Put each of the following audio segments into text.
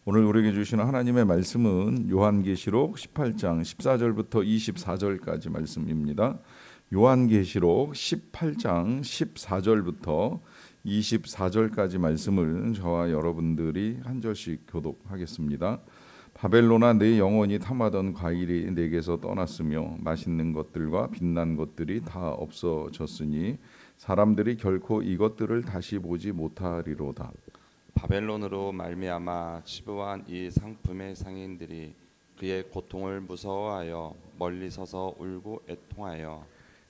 오늘 우리에게 주시는 하나님의 말씀은 요한계시록 18장 14절부터 24절까지 말씀입니다. 요한계시록 18장 14절부터 24절까지 말씀을 저와 여러분들이 한 절씩 교독하겠습니다. 바벨론아, 내 영혼이 탐하던 과일이 내게서 떠났으며 맛있는 것들과 빛난 것들이 다 없어졌으니 사람들이 결코 이것들을 다시 보지 못하리로다. 바벨론으로 말미암아 치부한 이 상품의 상인들이 그의 고통을 무서워하여 멀리 서서 울고 애통하여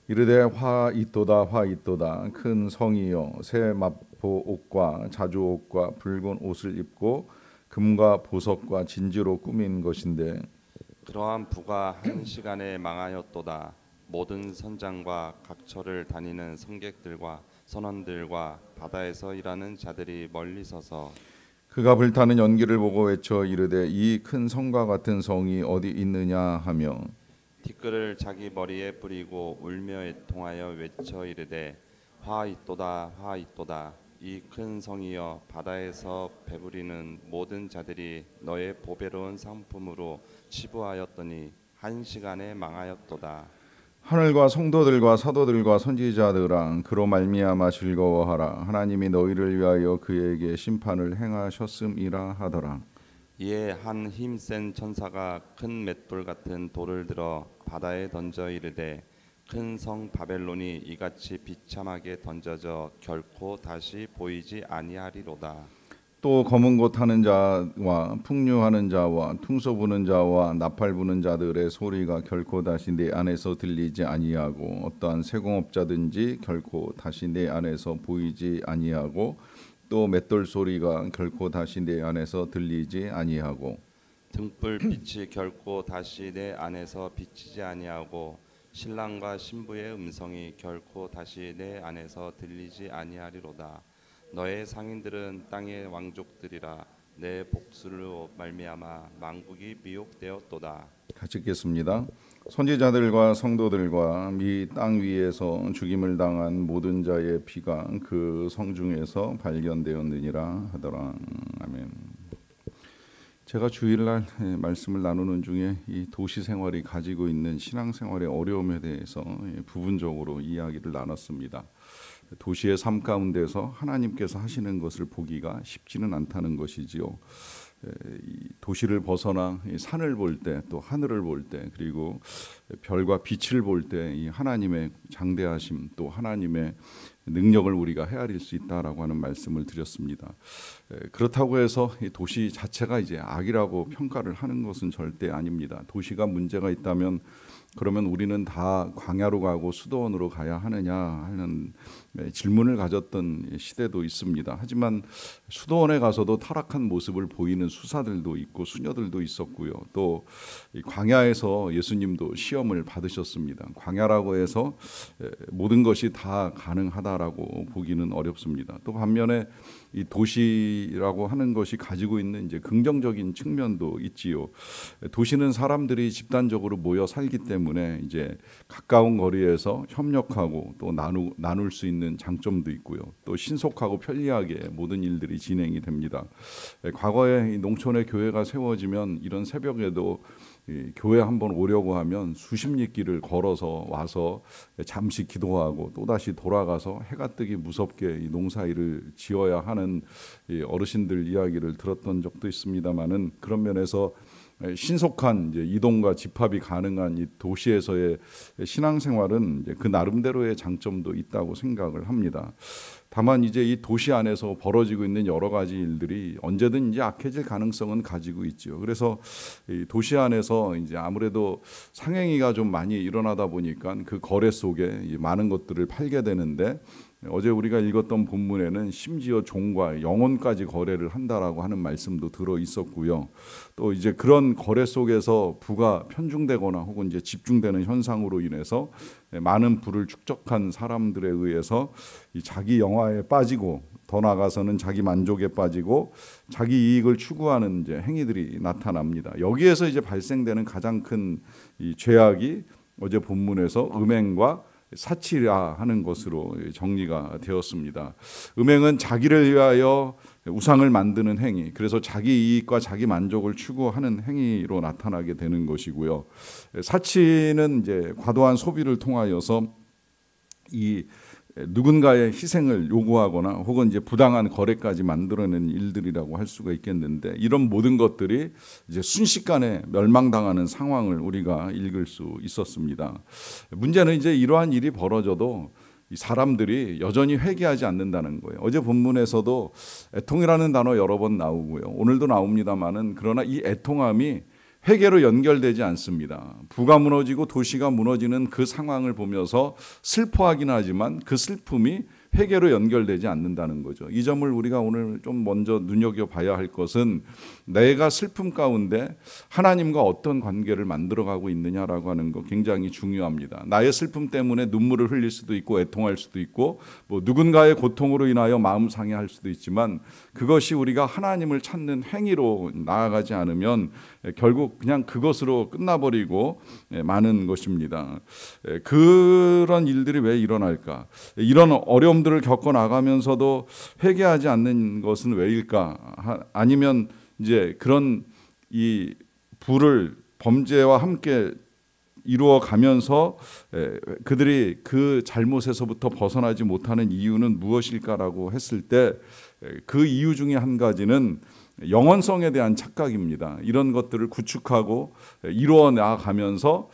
이르되 화 있도다, 화 있도다. 큰 성이여, 새 마포 옷과 자주 옷과 붉은 옷을 입고 금과 보석과 진주로 꾸민 것인데 그러한 부가 한 시간에 망하였도다. 모든 선장과 각처를 다니는 성객들과 선원들과 바다에서 일하는 자들이 멀리 서서 그가 불타는 연기를 보고 외쳐 이르되 이 큰 성과 같은 성이 어디 있느냐 하며 티끌을 자기 머리에 뿌리고 울며 애통하여 외쳐 이르되 화 있도다, 화 있도다. 이 큰 성이여, 바다에서 배부리는 모든 자들이 너의 보배로운 상품으로 치부하였더니 한 시간에 망하였도다. 하늘과 성도들과 사도들과 선지자들아, 그로 말미암아 즐거워하라. 하나님이 너희를 위하여 그에게 심판을 행하셨음이라 하더라. 이에 한 힘센 천사가 큰 맷돌 같은 돌을 들어 바다에 던져 이르되 큰 성 바벨론이 이같이 비참하게 던져져 결코 다시 보이지 아니하리로다. 또 검은 곳 하는 자와 풍류하는 자와 퉁소 부는 자와 나팔 부는 자들의 소리가 결코 다시 내 안에서 들리지 아니하고 어떠한 세공업자든지 결코 다시 내 안에서 보이지 아니하고 또 맷돌 소리가 결코 다시 내 안에서 들리지 아니하고 등불 빛이 결코 다시 내 안에서 비치지 아니하고 신랑과 신부의 음성이 결코 다시 내 안에서 들리지 아니하리로다. 너의 상인들은 땅의 왕족들이라. 내 복수로 말미암아 만국이 미혹되었도다. 같이 읽겠습니다. 선지자들과 성도들과 이 땅 위에서 죽임을 당한 모든 자의 피가 그 성중에서 발견되었느니라 하더라. 아멘. 제가 주일날 말씀을 나누는 중에 이 도시 생활이 가지고 있는 신앙생활의 어려움에 대해서 부분적으로 이야기를 나눴습니다. 도시의 삶 가운데서 하나님께서 하시는 것을 보기가 쉽지는 않다는 것이지요. 이 도시를 벗어나 산을 볼 때, 또 하늘을 볼 때, 그리고 별과 빛을 볼 때 이 하나님의 장대하심, 또 하나님의 능력을 우리가 헤아릴 수 있다라고 하는 말씀을 드렸습니다. 그렇다고 해서 이 도시 자체가 이제 악이라고 평가를 하는 것은 절대 아닙니다. 도시가 문제가 있다면 그러면 우리는 다 광야로 가고 수도원으로 가야 하느냐 하는 질문을 가졌던 시대도 있습니다. 하지만 수도원에 가서도 타락한 모습을 보이는 수사들도 있고 수녀들도 있었고요. 또 광야에서 예수님도 시험을 받으셨습니다. 광야라고 해서 모든 것이 다 가능하다라고 보기는 어렵습니다. 또 반면에 이 도시라고 하는 것이 가지고 있는 이제 긍정적인 측면도 있지요. 도시는 사람들이 집단적으로 모여 살기 때문에 이제 가까운 거리에서 협력하고 또 나눌 수 있는 장점도 있고요. 또 신속하고 편리하게 모든 일들이 진행이 됩니다. 과거에 이 농촌에 교회가 세워지면 이런 새벽에도 교회 한번 오려고 하면 수십리 길을 걸어서 와서 잠시 기도하고 또다시 돌아가서 해가 뜨기 무섭게 이 농사일을 지어야 하는 어르신들 이야기를 들었던 적도 있습니다만은 그런 면에서 신속한 이제 이동과 집합이 가능한 이 도시에서의 신앙생활은 이제 그 나름대로의 장점도 있다고 생각을 합니다. 다만 이제 이 도시 안에서 벌어지고 있는 여러 가지 일들이 언제든 이제 악해질 가능성은 가지고 있죠. 그래서 이 도시 안에서 이제 아무래도 상행위가 좀 많이 일어나다 보니까 그 거래 속에 많은 것들을 팔게 되는데 어제 우리가 읽었던 본문에는 심지어 종과 영혼까지 거래를 한다라고 하는 말씀도 들어 있었고요. 또 이제 그런 거래 속에서 부가 편중되거나 혹은 이제 집중되는 현상으로 인해서 많은 부를 축적한 사람들에 의해서 자기 영화에 빠지고 더 나아가서는 자기 만족에 빠지고 자기 이익을 추구하는 이제 행위들이 나타납니다. 여기에서 이제 발생되는 가장 큰 이 죄악이 어제 본문에서 음행과 사치라 하는 것으로 정리가 되었습니다. 음행은 자기를 위하여 우상을 만드는 행위, 그래서 자기 이익과 자기 만족을 추구하는 행위로 나타나게 되는 것이고요. 사치는 이제 과도한 소비를 통하여서 이 누군가의 희생을 요구하거나 혹은 이제 부당한 거래까지 만들어내는 일들이라고 할 수가 있겠는데, 이런 모든 것들이 이제 순식간에 멸망당하는 상황을 우리가 읽을 수 있었습니다. 문제는 이제 이러한 일이 벌어져도 이 사람들이 여전히 회개하지 않는다는 거예요. 어제 본문에서도 애통이라는 단어 여러 번 나오고요. 오늘도 나옵니다만은, 그러나 이 애통함이 회개로 연결되지 않습니다. 부가 무너지고 도시가 무너지는 그 상황을 보면서 슬퍼하긴 하지만 그 슬픔이 회개로 연결되지 않는다는 거죠. 이 점을 우리가 오늘 좀 먼저 눈여겨봐야 할 것은, 내가 슬픔 가운데 하나님과 어떤 관계를 만들어가고 있느냐라고 하는 거 굉장히 중요합니다. 나의 슬픔 때문에 눈물을 흘릴 수도 있고 애통할 수도 있고 뭐 누군가의 고통으로 인하여 마음 상해할 수도 있지만, 그것이 우리가 하나님을 찾는 행위로 나아가지 않으면 결국 그냥 그것으로 끝나버리고 마는 것입니다. 그런 일들이 왜 일어날까? 이런 어려움들을 겪어 나가면서도 회개하지 않는 것은 왜일까? 아니면 이제 그런 이 불을 범죄와 함께 이루어 가면서 그들이 그 잘못에서부터 벗어나지 못하는 이유는 무엇일까라고 했을 때, 그 이유 중에 한 가지는 영원성에 대한 착각입니다. 이런 것들을 구축하고 이루어 나가면서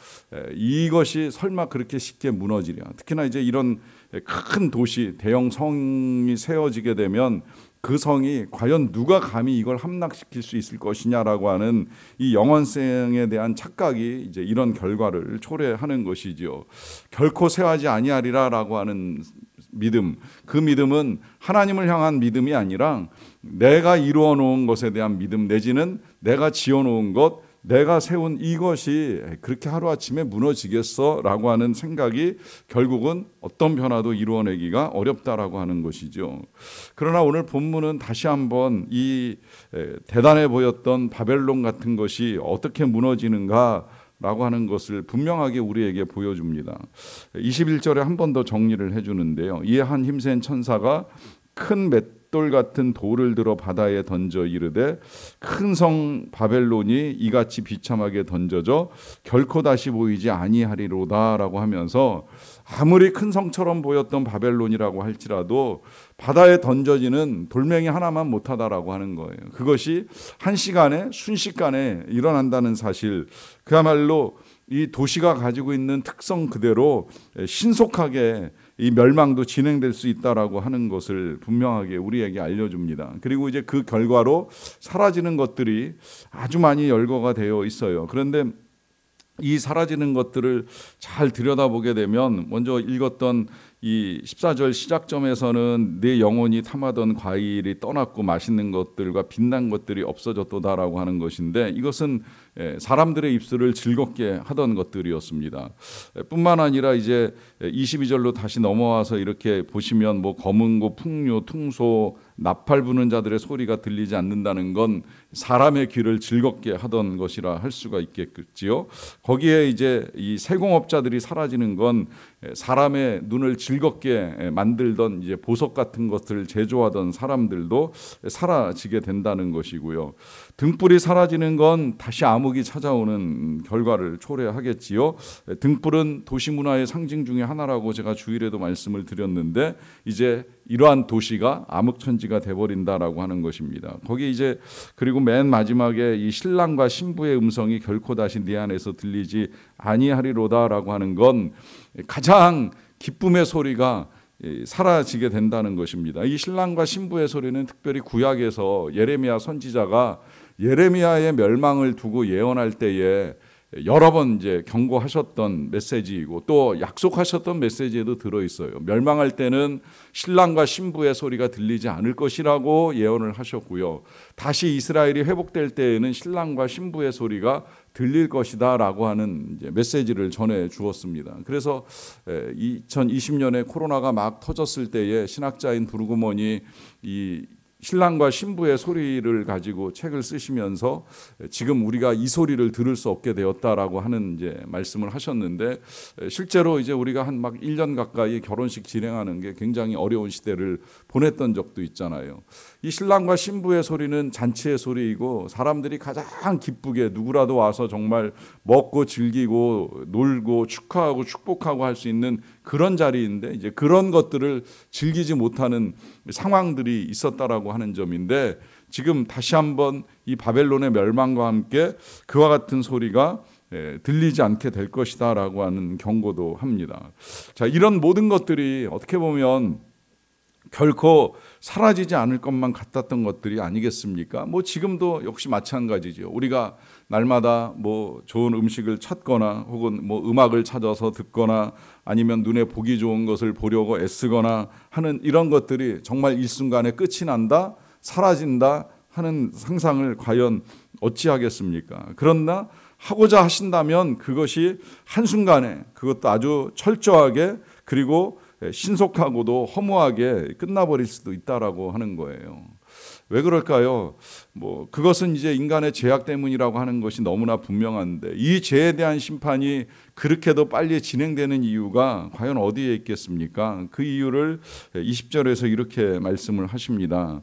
이것이 설마 그렇게 쉽게 무너지랴. 특히나 이제 이런 큰 도시, 대형 성이 세워지게 되면 그 성이 과연 누가 감히 이걸 함락시킬 수 있을 것이냐라고 하는 이 영원성에 대한 착각이 이제 이런 결과를 초래하는 것이지요. 결코 쇠하지 아니하리라라고 하는 믿음, 그 믿음은 하나님을 향한 믿음이 아니라 내가 이루어 놓은 것에 대한 믿음, 내지는 내가 지어 놓은 것, 내가 세운 이것이 그렇게 하루아침에 무너지겠어라고 하는 생각이 결국은 어떤 변화도 이루어내기가 어렵다라고 하는 것이죠. 그러나 오늘 본문은 다시 한번 이 대단해 보였던 바벨론 같은 것이 어떻게 무너지는가 라고 하는 것을 분명하게 우리에게 보여줍니다. 21절에 한 번 더 정리를 해주는데요. 이에 한 힘센 천사가 큰 맷돌 같은 돌을 들어 바다에 던져 이르되, 큰 성 바벨론이 이같이 비참하게 던져져 결코 다시 보이지 아니하리로다 라고 하면서, 아무리 큰 성처럼 보였던 바벨론이라고 할지라도 바다에 던져지는 돌멩이 하나만 못하다라고 하는 거예요. 그것이 한 시간에 순식간에 일어난다는 사실, 그야말로 이 도시가 가지고 있는 특성 그대로 신속하게 이 멸망도 진행될 수 있다라고 하는 것을 분명하게 우리에게 알려줍니다. 그리고 이제 그 결과로 사라지는 것들이 아주 많이 열거가 되어 있어요. 그런데 이 사라지는 것들을 잘 들여다보게 되면, 먼저 읽었던 이 14절 시작점에서는 내 영혼이 탐하던 과일이 떠났고 맛있는 것들과 빛난 것들이 없어졌도다라고 하는 것인데, 이것은 사람들의 입술을 즐겁게 하던 것들이었습니다. 뿐만 아니라 이제 22절로 다시 넘어와서 이렇게 보시면, 뭐 검은고, 풍류, 퉁소, 나팔 부는 자들의 소리가 들리지 않는다는 건 사람의 귀를 즐겁게 하던 것이라 할 수가 있겠지요. 거기에 이제 이 세공업자들이 사라지는 건 사람의 눈을 즐겁게 만들던 이제 보석 같은 것들을 제조하던 사람들도 사라지게 된다는 것이고요. 등불이 사라지는 건 다시 암흑이 찾아오는 결과를 초래하겠지요. 등불은 도시 문화의 상징 중에 하나라고 제가 주일에도 말씀을 드렸는데, 이제 이러한 도시가 암흑천지가 돼버린다라고 하는 것입니다. 거기 이제 그리고 맨 마지막에 이 신랑과 신부의 음성이 결코 다시 네 안에서 들리지 아니하리로다라고 하는 건 가장 기쁨의 소리가 사라지게 된다는 것입니다. 이 신랑과 신부의 소리는 특별히 구약에서 예레미야 선지자가 예레미야의 멸망을 두고 예언할 때에 여러 번 이제 경고하셨던 메시지이고, 또 약속하셨던 메시지에도 들어 있어요. 멸망할 때는 신랑과 신부의 소리가 들리지 않을 것이라고 예언을 하셨고요. 다시 이스라엘이 회복될 때에는 신랑과 신부의 소리가 들릴 것이다라고 하는 이제 메시지를 전해 주었습니다. 그래서 2020년에 코로나가 막 터졌을 때에 신학자인 브루그먼이 이 신랑과 신부의 소리를 가지고 책을 쓰시면서 지금 우리가 이 소리를 들을 수 없게 되었다라고 하는 이제 말씀을 하셨는데, 실제로 이제 우리가 한 막 1년 가까이 결혼식 진행하는 게 굉장히 어려운 시대를 보냈던 적도 있잖아요. 이 신랑과 신부의 소리는 잔치의 소리이고, 사람들이 가장 기쁘게 누구라도 와서 정말 먹고 즐기고 놀고 축하하고 축복하고 할 수 있는 그런 자리인데, 이제 그런 것들을 즐기지 못하는 상황들이 있었다라고 하는 점인데, 지금 다시 한번 이 바벨론의 멸망과 함께 그와 같은 소리가 들리지 않게 될 것이다 라고 하는 경고도 합니다. 자, 이런 모든 것들이 어떻게 보면 결코 사라지지 않을 것만 같았던 것들이 아니겠습니까? 뭐 지금도 역시 마찬가지죠. 우리가 날마다 뭐 좋은 음식을 찾거나 혹은 뭐 음악을 찾아서 듣거나 아니면 눈에 보기 좋은 것을 보려고 애쓰거나 하는 이런 것들이 정말 일순간에 끝이 난다, 사라진다 하는 상상을 과연 어찌하겠습니까? 그러나 하고자 하신다면 그것이 한순간에, 그것도 아주 철저하게 그리고 신속하고도 허무하게 끝나버릴 수도 있다라고 하는 거예요. 왜 그럴까요? 뭐 그것은 이제 인간의 죄악 때문이라고 하는 것이 너무나 분명한데, 이 죄에 대한 심판이 그렇게도 빨리 진행되는 이유가 과연 어디에 있겠습니까? 그 이유를 20절에서 이렇게 말씀을 하십니다.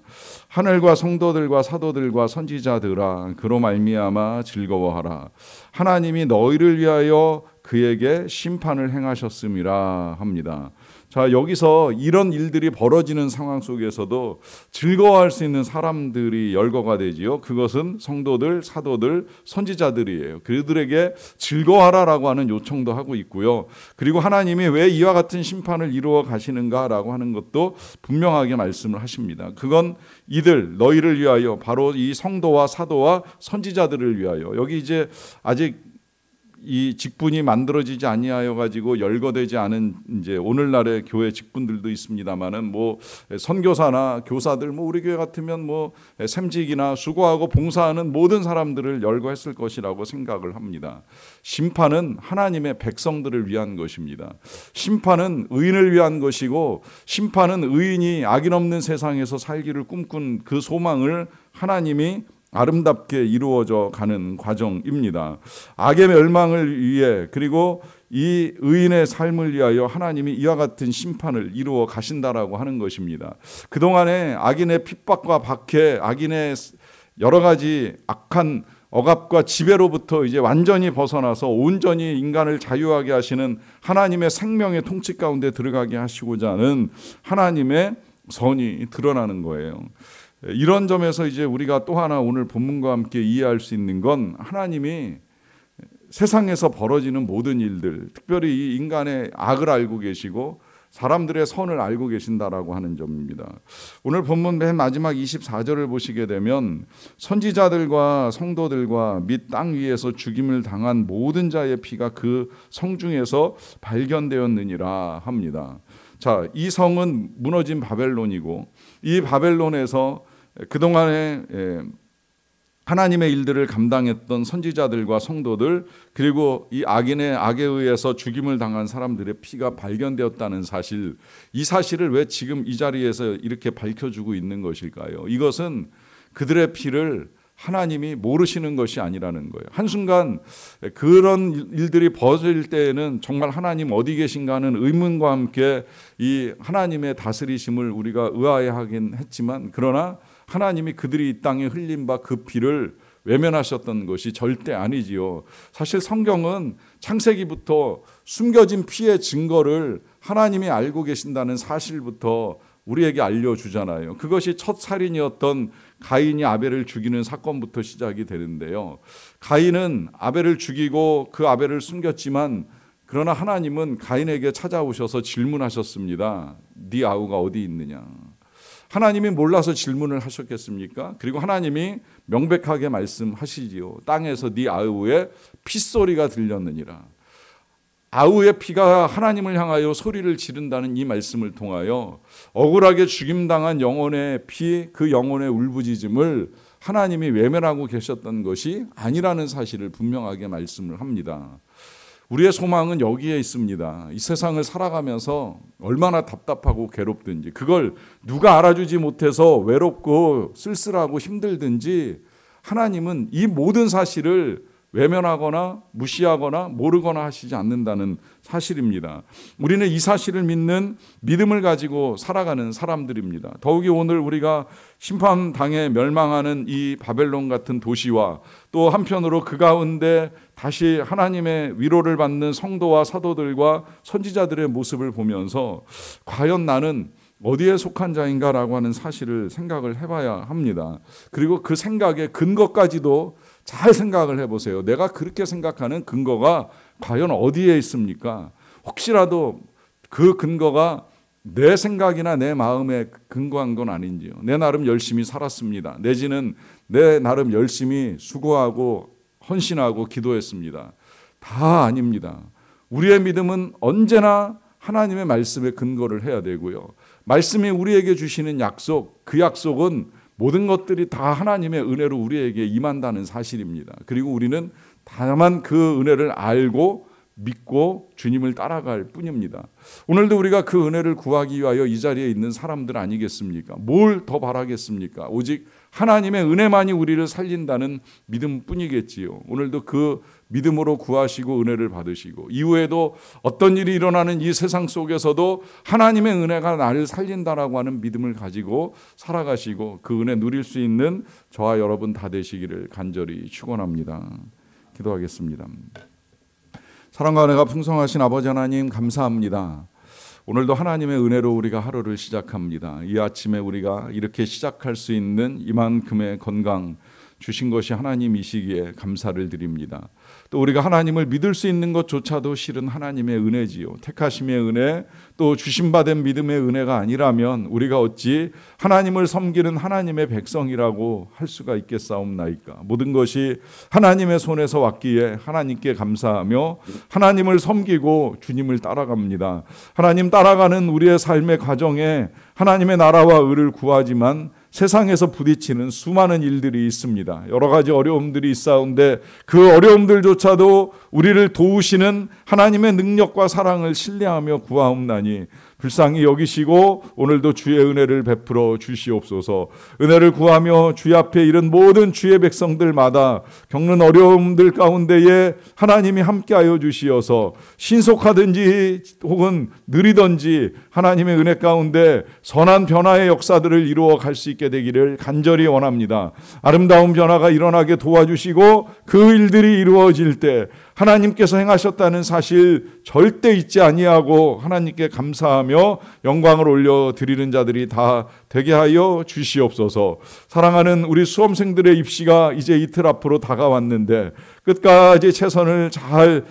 하늘과 성도들과 사도들과 선지자들아, 그로 말미암아 즐거워하라. 하나님이 너희를 위하여 그에게 심판을 행하셨음이라 합니다. 자, 여기서 이런 일들이 벌어지는 상황 속에서도 즐거워할 수 있는 사람들이 열거가 되지요. 그것은 성도들, 사도들, 선지자들이에요. 그들에게 즐거워하라라고 하는 요청도 하고 있고요. 그리고 하나님이 왜 이와 같은 심판을 이루어 가시는가라고 하는 것도 분명하게 말씀을 하십니다. 그건 이들, 너희를 위하여, 바로 이 성도와 사도와 선지자들을 위하여. 여기 이제 아직 이 직분이 만들어지지 아니하여 가지고 열거되지 않은 이제 오늘날의 교회 직분들도 있습니다만은, 뭐 선교사나 교사들, 뭐 우리 교회 같으면 뭐 샘직이나 수고하고 봉사하는 모든 사람들을 열거했을 것이라고 생각을 합니다. 심판은 하나님의 백성들을 위한 것입니다. 심판은 의인을 위한 것이고, 심판은 의인이 악인 없는 세상에서 살기를 꿈꾼 그 소망을 하나님이 아름답게 이루어져 가는 과정입니다. 악의 멸망을 위해, 그리고 이 의인의 삶을 위하여 하나님이 이와 같은 심판을 이루어 가신다라고 하는 것입니다. 그동안에 악인의 핍박과 박해, 악인의 여러 가지 악한 억압과 지배로부터 이제 완전히 벗어나서 온전히 인간을 자유하게 하시는 하나님의 생명의 통치 가운데 들어가게 하시고자 하는 하나님의 선이 드러나는 거예요. 이런 점에서 이제 우리가 또 하나 오늘 본문과 함께 이해할 수 있는 건, 하나님이 세상에서 벌어지는 모든 일들, 특별히 이 인간의 악을 알고 계시고 사람들의 선을 알고 계신다라고 하는 점입니다. 오늘 본문 맨 마지막 24절을 보시게 되면, 선지자들과 성도들과 및 땅 위에서 죽임을 당한 모든 자의 피가 그 성중에서 발견되었느니라 합니다. 자, 이 성은 무너진 바벨론이고, 이 바벨론에서 그동안에 하나님의 일들을 감당했던 선지자들과 성도들, 그리고 이 악인의 악에 의해서 죽임을 당한 사람들의 피가 발견되었다는 사실, 이 사실을 왜 지금 이 자리에서 이렇게 밝혀주고 있는 것일까요? 이것은 그들의 피를 하나님이 모르시는 것이 아니라는 거예요. 한순간 그런 일들이 벌어질 때에는 정말 하나님 어디 계신가 하는 의문과 함께 이 하나님의 다스리심을 우리가 의아해하긴 했지만, 그러나 하나님이 그들이 이 땅에 흘린 바 그 피를 외면하셨던 것이 절대 아니지요. 사실 성경은 창세기부터 숨겨진 피의 증거를 하나님이 알고 계신다는 사실부터 우리에게 알려주잖아요. 그것이 첫 살인이었던 가인이 아벨을 죽이는 사건부터 시작이 되는데요. 가인은 아벨을 죽이고 그 아벨을 숨겼지만, 그러나 하나님은 가인에게 찾아오셔서 질문하셨습니다. 네 아우가 어디 있느냐? 하나님이 몰라서 질문을 하셨겠습니까? 그리고 하나님이 명백하게 말씀하시지요. 땅에서 네 아우의 핏소리가 들렸느니라. 아우의 피가 하나님을 향하여 소리를 지른다는 이 말씀을 통하여 억울하게 죽임당한 영혼의 피, 그 영혼의 울부짖음을 하나님이 외면하고 계셨던 것이 아니라는 사실을 분명하게 말씀을 합니다. 우리의 소망은 여기에 있습니다. 이 세상을 살아가면서 얼마나 답답하고 괴롭든지, 그걸 누가 알아주지 못해서 외롭고 쓸쓸하고 힘들든지, 하나님은 이 모든 사실을 외면하거나 무시하거나 모르거나 하시지 않는다는 사실입니다. 우리는 이 사실을 믿는 믿음을 가지고 살아가는 사람들입니다. 더욱이 오늘 우리가 심판당해 멸망하는 이 바벨론 같은 도시와 또 한편으로 그 가운데 다시 하나님의 위로를 받는 성도와 사도들과 선지자들의 모습을 보면서 과연 나는 어디에 속한 자인가라고 하는 사실을 생각을 해봐야 합니다. 그리고 그 생각의 근거까지도 잘 생각을 해보세요. 내가 그렇게 생각하는 근거가 과연 어디에 있습니까? 혹시라도 그 근거가 내 생각이나 내 마음에 근거한 건 아닌지요. 내 나름 열심히 살았습니다. 내지는 내 나름 열심히 수고하고 헌신하고 기도했습니다. 다 아닙니다. 우리의 믿음은 언제나 하나님의 말씀에 근거를 해야 되고요. 말씀이 우리에게 주시는 약속, 그 약속은 모든 것들이 다 하나님의 은혜로 우리에게 임한다는 사실입니다. 그리고 우리는 다만 그 은혜를 알고 믿고 주님을 따라갈 뿐입니다. 오늘도 우리가 그 은혜를 구하기 위하여 이 자리에 있는 사람들 아니겠습니까? 뭘 더 바라겠습니까? 오직 하나님의 은혜만이 우리를 살린다는 믿음뿐이겠지요. 오늘도 그 믿음으로 구하시고 은혜를 받으시고, 이후에도 어떤 일이 일어나는 이 세상 속에서도 하나님의 은혜가 나를 살린다라고 하는 믿음을 가지고 살아가시고 그 은혜 누릴 수 있는 저와 여러분 다 되시기를 간절히 축원합니다. 기도하겠습니다. 사랑과 은혜가 풍성하신 아버지 하나님, 감사합니다. 오늘도 하나님의 은혜로 우리가 하루를 시작합니다. 이 아침에 우리가 이렇게 시작할 수 있는 이만큼의 건강 주신 것이 하나님이시기에 감사를 드립니다. 또 우리가 하나님을 믿을 수 있는 것조차도 실은 하나님의 은혜지요. 택하심의 은혜, 또 주심받은 믿음의 은혜가 아니라면 우리가 어찌 하나님을 섬기는 하나님의 백성이라고 할 수가 있겠사옵나이까. 모든 것이 하나님의 손에서 왔기에 하나님께 감사하며 하나님을 섬기고 주님을 따라갑니다. 하나님 따라가는 우리의 삶의 과정에 하나님의 나라와 의를 구하지만 세상에서 부딪히는 수많은 일들이 있습니다. 여러 가지 어려움들이 있사온데 그 어려움들조차도 우리를 도우시는 하나님의 능력과 사랑을 신뢰하며 구하옵나니 불쌍히 여기시고 오늘도 주의 은혜를 베풀어 주시옵소서. 은혜를 구하며 주의 앞에 이른 모든 주의 백성들마다 겪는 어려움들 가운데에 하나님이 함께하여 주시어서 신속하든지 혹은 느리든지 하나님의 은혜 가운데 선한 변화의 역사들을 이루어 갈 수 있게 되기를 간절히 원합니다. 아름다운 변화가 일어나게 도와주시고 그 일들이 이루어질 때 하나님께서 행하셨다는 사실 절대 잊지 아니하고 하나님께 감사하며 영광을 올려드리는 자들이 다 되게 하여 주시옵소서. 사랑하는 우리 수험생들의 입시가 이제 이틀 앞으로 다가왔는데 끝까지 최선을 잘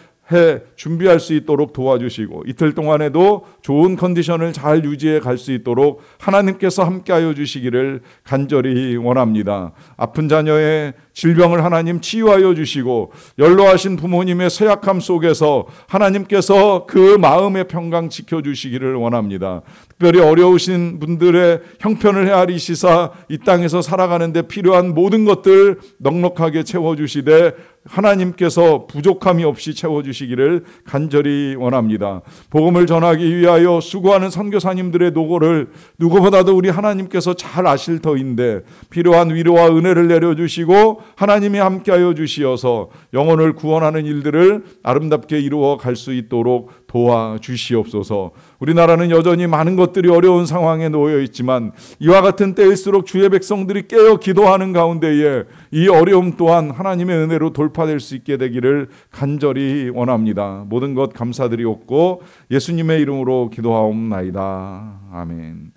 준비할 수 있도록 도와주시고 이틀 동안에도 좋은 컨디션을 잘 유지해 갈 수 있도록 하나님께서 함께하여 주시기를 간절히 원합니다. 아픈 자녀의 질병을 하나님 치유하여 주시고 연로하신 부모님의 쇠약함 속에서 하나님께서 그 마음의 평강 지켜주시기를 원합니다. 특별히 어려우신 분들의 형편을 헤아리시사 이 땅에서 살아가는데 필요한 모든 것들 넉넉하게 채워주시되 하나님께서 부족함이 없이 채워주시기를 간절히 원합니다. 복음을 전하기 위하여 수고하는 선교사님들의 노고를 누구보다도 우리 하나님께서 잘 아실 터인데 필요한 위로와 은혜를 내려주시고 하나님이 함께하여 주시어서 영혼을 구원하는 일들을 아름답게 이루어 갈 수 있도록 도와주시옵소서. 우리나라는 여전히 많은 것들이 어려운 상황에 놓여 있지만 이와 같은 때일수록 주의 백성들이 깨어 기도하는 가운데에 이 어려움 또한 하나님의 은혜로 돌파될 수 있게 되기를 간절히 원합니다. 모든 것 감사드리옵고 예수님의 이름으로 기도하옵나이다. 아멘.